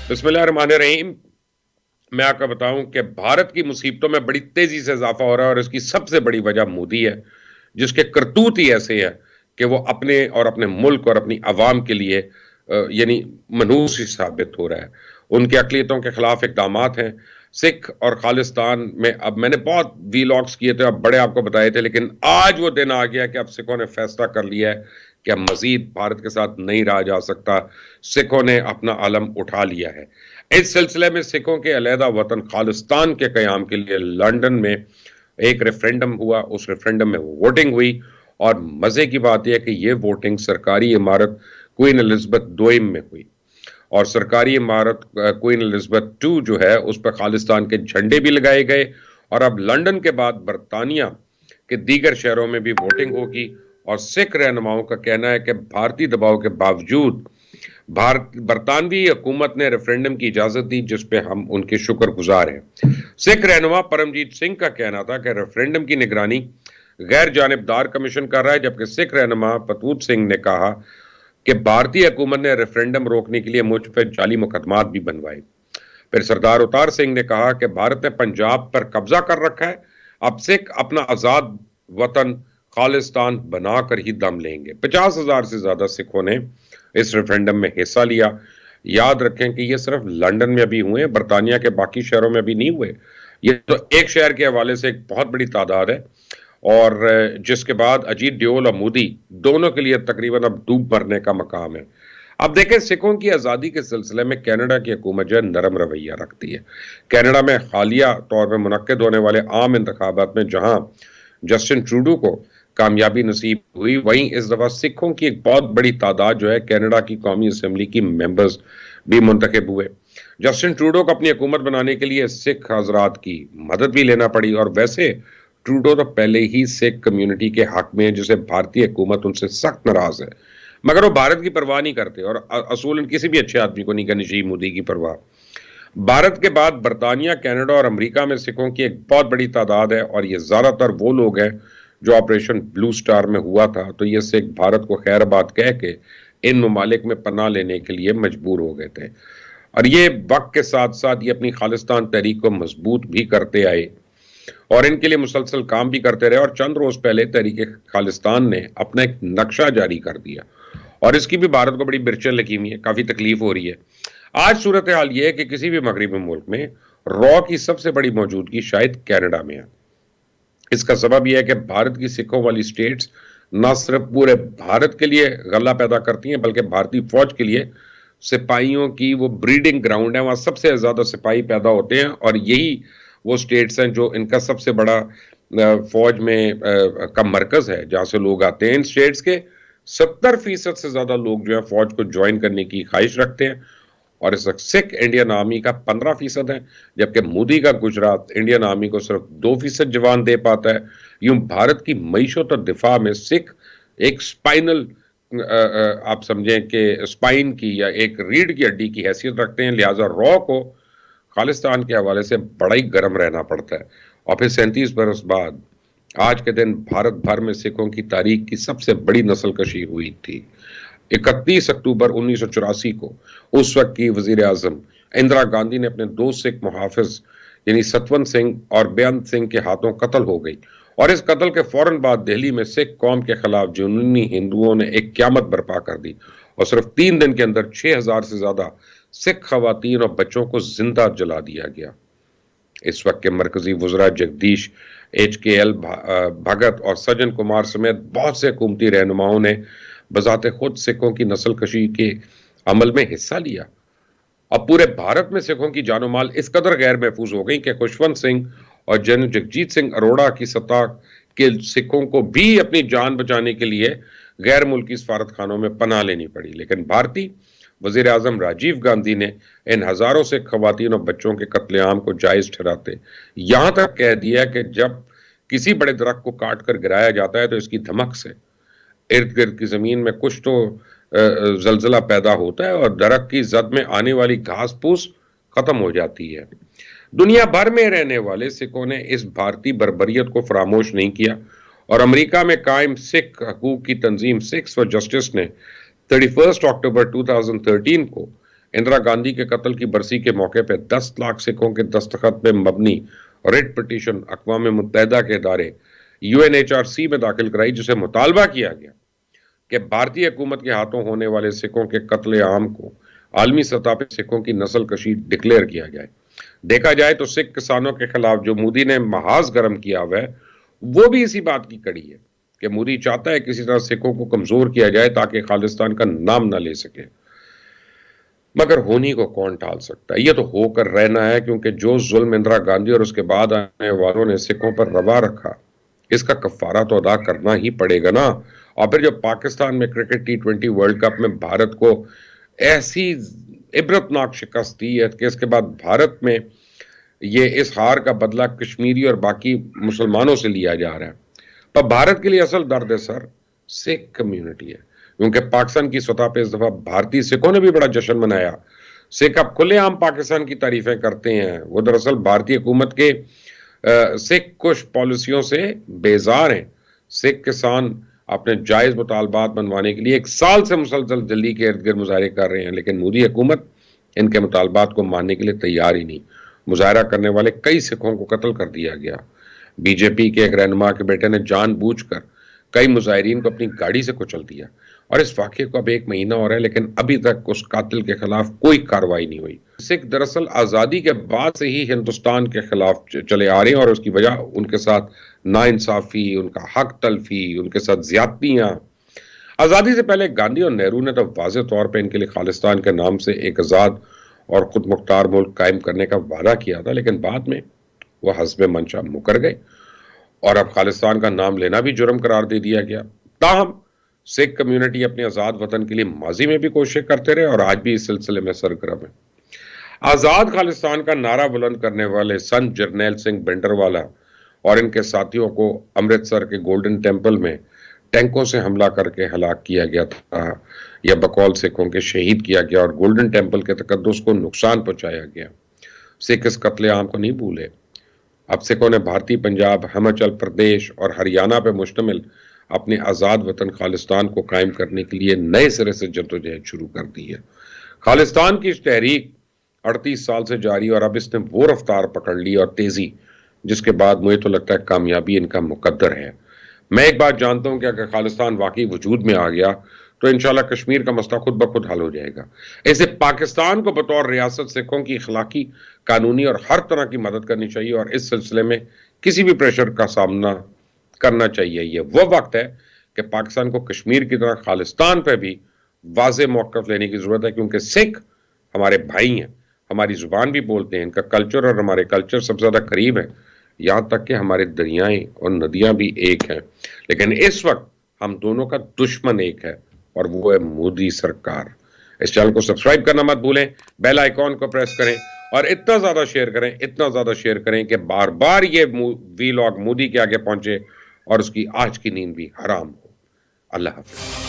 بسم اللہ الرحمن الرحیم. میں آپ کو بتاؤں کہ بھارت کی مصیبتوں میں بڑی تیزی سے اضافہ ہو رہا ہے اور اس کی سب سے بڑی وجہ مودی ہے، جس کے کرتوت ہی ایسے ہے کہ وہ اپنے ملک اور اپنی عوام کے لیے یعنی منحوس ہی ثابت ہو رہا ہے. ان کے اقلیتوں کے خلاف اقدامات ہیں. سکھ اور خالصتان میں اب میں نے بہت وی لاگس کیے تھے، اب بڑے آپ کو بتائے تھے، لیکن آج وہ دن آ گیا کہ اب سکھوں نے فیصلہ کر لیا ہے کہ اب مزید بھارت کے ساتھ نہیں رہا جا سکتا. سکھوں نے اپنا علم اٹھا لیا ہے. اس سلسلے میں سکھوں کے علیحدہ وطن خالصتان کے قیام کے لیے لندن میں ایک ریفرینڈم ہوا. اس ریفرینڈم میں ووٹنگ ہوئی اور مزے کی بات یہ کہ یہ ووٹنگ سرکاری عمارت کوئین الزبتھ دوئم میں ہوئی، اور سرکاری عمارت کوئین الزبتھ ٹو جو ہے اس پہ خالصتان کے جھنڈے بھی لگائے گئے. اور اب لندن کے بعد برطانیہ کے دیگر شہروں میں بھی ووٹنگ ہوگی. اور سکھ رہنماؤں کا کہنا ہے کہ بھارتی دباؤ کے باوجود برطانوی حکومت نے ریفرینڈم کی اجازت دی، جس پہ ہم ان کے شکر گزار ہیں. سکھ رہنما پرمجیت سنگھ کا کہنا تھا کہ ریفرینڈم کی نگرانی غیر جانبدار کمیشن کر رہا ہے، جبکہ سکھ رہنما پتوت سنگھ نے کہا کہ بھارتی حکومت نے ریفرینڈم روکنے کے لیے مجھ پہ جعلی مقدمات بھی بنوائے. پھر سردار اوتار سنگھ نے کہا کہ بھارت نے پنجاب پر قبضہ کر رکھا ہے، اب سکھ اپنا آزاد وطن خالصتان بنا کر ہی دم لیں گے. 50,000 سے زیادہ سکھوں نے اس ریفرینڈم میں حصہ لیا. یاد رکھیں کہ یہ صرف لندن میں ابھی ہوئے، برطانیہ کے باقی شہروں میں ابھی نہیں ہوئے. یہ تو ایک شہر کے حوالے سے ایک بہت بڑی تعداد ہے، اور جس کے بعد اجیت ڈیول اور مودی دونوں کے لیے تقریباً اب ڈوب بھرنے کا مقام ہے. اب دیکھیں، سکھوں کی آزادی کے سلسلے میں کینیڈا کی حکومت جو ہے نرم رویہ رکھتی ہے. کینیڈا میں حالیہ طور پہ منعقد ہونے والے عام انتخابات میں جہاں جسٹن ٹروڈو کو کامیابی نصیب ہوئی، وہیں اس دفعہ سکھوں کی ایک بہت بڑی تعداد جو ہے کینیڈا کی قومی اسمبلی کی ممبرز بھی منتخب ہوئے. جسٹن ٹروڈو کو اپنی حکومت بنانے کے لیے سکھ حضرات کی مدد بھی لینا پڑی، اور ویسے ٹروڈو تو پہلے ہی سکھ کمیونٹی کے حق میں، جسے بھارتی حکومت ان سے سخت ناراض ہے، مگر وہ بھارت کی پرواہ نہیں کرتے، اور اصولاً کسی بھی اچھے آدمی کو نہیں کرنی چاہیے مودی کی پرواہ. بھارت کے بعد برطانیہ، کینیڈا اور امریکہ میں سکھوں کی ایک بہت بڑی تعداد ہے، اور یہ زیادہ تر وہ لوگ ہیں جو آپریشن بلو سٹار میں ہوا تھا تو یہ سکھ بھارت کو خیر بات کہہ کے ان ممالک میں پناہ لینے کے لیے مجبور ہو گئے تھے. اور یہ وقت کے ساتھ ساتھ یہ اپنی خالصتان تحریک کو مضبوط بھی کرتے آئے اور ان کے لیے مسلسل کام بھی کرتے رہے. اور چند روز پہلے تحریک خالصتان نے اپنا ایک نقشہ جاری کر دیا، اور اس کی بھی بھارت کو بڑی برچن لگی ہوئی ہے، کافی تکلیف ہو رہی ہے. آج صورتحال یہ ہے کہ کسی بھی مغربی ملک میں را کی سب سے بڑی موجودگی شاید کینیڈا میں ہے. اس کا سبب یہ ہے کہ بھارت کی سکھوں والی سٹیٹس نہ صرف پورے بھارت کے لیے غلہ پیدا کرتی ہیں، بلکہ بھارتی فوج کے لیے سپاہیوں کی وہ بریڈنگ گراؤنڈ ہے. وہاں سب سے زیادہ سپاہی پیدا ہوتے ہیں، اور یہی وہ سٹیٹس ہیں جو ان کا سب سے بڑا فوج میں کا مرکز ہے، جہاں سے لوگ آتے ہیں. ان سٹیٹس کے 70% سے زیادہ لوگ جو ہے فوج کو جوائن کرنے کی خواہش رکھتے ہیں، اور اس وقت سکھ انڈین آرمی کا 15% ہے، جبکہ مودی کا گجرات انڈین آرمی کو صرف 2% جوان دے پاتا ہے. یوں بھارت کی معیشت اور دفاع میں سکھ ایک سپائنل آپ سمجھیں کہ سپائن کی یا ایک ریڑھ کی ہڈی کی حیثیت رکھتے ہیں. لہٰذا را کو خالصتان کے حوالے سے بڑا ہی گرم رہنا پڑتا ہے. اور پھر 37 برس بعد آج کے دن بھارت بھر میں سکھوں کی تاریخ کی سب سے بڑی نسل کشی ہوئی تھی. 31 اکتوبر 1984 کو اس وقت کی وزیر اعظم اندرا گاندھی نے اپنے دو سکھ محافظ یعنی ستونت سنگھ اور بیانت سنگھ کے ہاتھوں قتل ہو گئی، اور اس قتل کے فوراً بعد دہلی میں سکھ قوم کے خلاف جنونی ہندوؤں نے ایک قیامت برپا کر دی، اور صرف 3 دن کے اندر 6,000 سے زیادہ سکھ خواتین اور بچوں کو زندہ جلا دیا گیا. اس وقت کے مرکزی وزراء جگدیش HKL بھگت اور سجن کمار سمیت بہت سے حکومتی رہنماؤں نے بذات خود سکھوں کی نسل کشی کے عمل میں حصہ لیا. اب پورے بھارت میں سکھوں کی جان و مال اس قدر غیر محفوظ ہو گئی کہ خوشونت سنگھ اور جنرل جگجیت سنگھ اروڑا کی سطح کے سکھوں کو بھی اپنی جان بچانے کے لیے غیر ملکی سفارت خانوں میں پناہ لینی پڑی. لیکن بھارتی وزیر اعظم راجیو گاندھی نے ان ہزاروں سے خواتین اور بچوں کے قتل عام کو جائز ٹھہراتے یہاں تک کہہ دیا کہ جب کسی بڑے درخت کو کاٹ کر گرایا جاتا ہے تو اس کی دھمک سے ارد گرد کی زمین میں کچھ تو زلزلہ پیدا ہوتا ہے اور درخت کی زد میں آنے والی گھاس پھوس ختم ہو جاتی ہے. دنیا بھر میں رہنے والے سکھوں نے اس بھارتی بربریت کو فراموش نہیں کیا، اور امریکہ میں قائم سکھ حقوق کی تنظیم سکھس فار جسٹس نے 31 اکتوبر 2013 کو اندرا گاندھی کے قتل کی برسی کے موقع پہ 10 لاکھ سکھوں کے دستخط پہ مبنی ریٹ پٹیشن اقوام متحدہ کے ادارے UNHRC میں داخل کرائی، جسے مطالبہ کیا گیا کہ بھارتی حکومت کے ہاتھوں ہونے والے سکھوں کے قتل عام کو عالمی سطح پہ سکھوں کی نسل کشی ڈکلیئر کیا جائے۔ دیکھا جائے تو سکھ کسانوں کے خلاف جو مودی نے محاذ گرم کیا ہوا ہے، وہ بھی اسی بات کی کڑی ہے کہ مودی چاہتا ہے کسی طرح سکھوں کو کمزور کیا جائے تاکہ خالصتان کا نام نہ لے سکے، مگر ہونی کو کون ٹال سکتا ہے؟ یہ تو ہو کر رہنا ہے، کیونکہ جو ظلم اندرا گاندھی اور اس کے بعد آنے والوں نے سکھوں پر روا رکھا، اس کا کفارہ تو ادا کرنا ہی پڑے گا نا۔ اور پھر جو پاکستان میں کرکٹ T20 ورلڈ کپ میں بھارت کو ایسی عبرتناک شکست دی ہے کہ اس کے بعد بھارت میں یہ اس ہار کا بدلہ کشمیری اور باقی مسلمانوں سے لیا جا رہا ہے۔ پر بھارت کے لیے اصل درد ہے سر سکھ کمیونٹی ہے، کیونکہ پاکستان کی سطح پہ اس دفعہ بھارتی سکھوں نے بھی بڑا جشن منایا۔ سکھ اب کھلے عام پاکستان کی تعریفیں کرتے ہیں، وہ دراصل بھارتی حکومت کے سکھ کش پالیسیوں سے بیزار ہیں۔ سکھ کسان اپنے جائز مطالبات منوانے کے لیے 1 سال سے مسلسل دلی کے ارد گرد مظاہرے کر رہے ہیں، لیکن مودی حکومت ان کے مطالبات کو ماننے کے لیے تیار ہی نہیں۔ مظاہرہ کرنے والے کئی سکھوں کو قتل کر دیا گیا۔ BJP کے ایک رہنما کے بیٹے نے جان بوجھ کر کئی مظاہرین کو اپنی گاڑی سے کچل دیا، اور اس واقعے کو اب 1 مہینہ ہو رہا ہے، لیکن ابھی تک اس قاتل کے خلاف کوئی کارروائی نہیں ہوئی۔ سکھ دراصل آزادی کے بعد سے ہی ہندوستان کے خلاف چلے آ رہے ہیں، اور اس کی وجہ ان کے ساتھ ناانصافی، ان کا حق تلفی، ان کے ساتھ زیادتیاں۔ آزادی سے پہلے گاندھی اور نہرو نے تو واضح طور پہ ان کے لیے خالصتان کے نام سے ایک آزاد اور خود مختار ملک قائم کرنے کا وعدہ کیا تھا، لیکن بعد میں وہ حسب منشا مکر گئے، اور اب خالصتان کا نام لینا بھی جرم قرار دے دیا گیا۔ تاہم سکھ کمیونٹی اپنے آزاد وطن کے لیے ماضی میں بھی کوششیں کرتے رہے اور آج بھی اس سلسلے میں سرگرم ہے۔ آزاد خالصتان کا نعرہ بلند کرنے والے سنت جرنیل سنگھ بھنڈروالا اور ان کے ساتھیوں کو امرتسر کے گولڈن ٹیمپل میں ٹینکوں سے حملہ کر کے ہلاک کیا گیا تھا، یا بقول سکھوں کے شہید کیا گیا، اور گولڈن ٹیمپل کے تقدس کو نقصان پہنچایا گیا۔ سکھ اس قتل عام کو نہیں بھولے۔ اب سکھوں نے بھارتی پنجاب، ہماچل پردیش اور ہریانہ پہ مشتمل اپنے آزاد وطن خالصتان کو قائم کرنے کے لیے نئے سرے سے جدوجہد شروع کر دی ہے۔ خالصتان کی اس تحریک 38 سال سے جاری، اور اب اس نے وہ رفتار پکڑ لی اور تیزی جس کے بعد مجھے تو لگتا ہے کامیابی ان کا مقدر ہے۔ میں ایک بات جانتا ہوں کہ اگر خالصتان واقعی وجود میں آ گیا تو انشاءاللہ کشمیر کا مسئلہ خود بخود حل ہو جائے گا۔ ایسے پاکستان کو بطور ریاست سکھوں کی اخلاقی، قانونی اور ہر طرح کی مدد کرنی چاہیے، اور اس سلسلے میں کسی بھی پریشر کا سامنا کرنا چاہیے۔ یہ وہ وقت ہے کہ پاکستان کو کشمیر کی طرح خالصتان پہ بھی واضح موقف لینے کی ضرورت ہے، کیونکہ سکھ ہمارے بھائی ہیں، ہماری زبان بھی بولتے ہیں، ان کا کلچر اور ہمارے کلچر سب سے زیادہ قریب ہے، یہاں تک کہ ہمارے دریائیں اور ندیاں بھی ایک ہیں، لیکن اس وقت ہم دونوں کا دشمن ایک ہے، اور وہ ہے مودی سرکار۔ اس چینل کو سبسکرائب کرنا مت بھولیں، بیل آئیکن کو پریس کریں، اور اتنا زیادہ شیئر کریں کہ بار بار یہ ویلاگ مودی کے آگے پہنچے اور اس کی آج کی نیند بھی حرام ہو۔ اللہ حافظ۔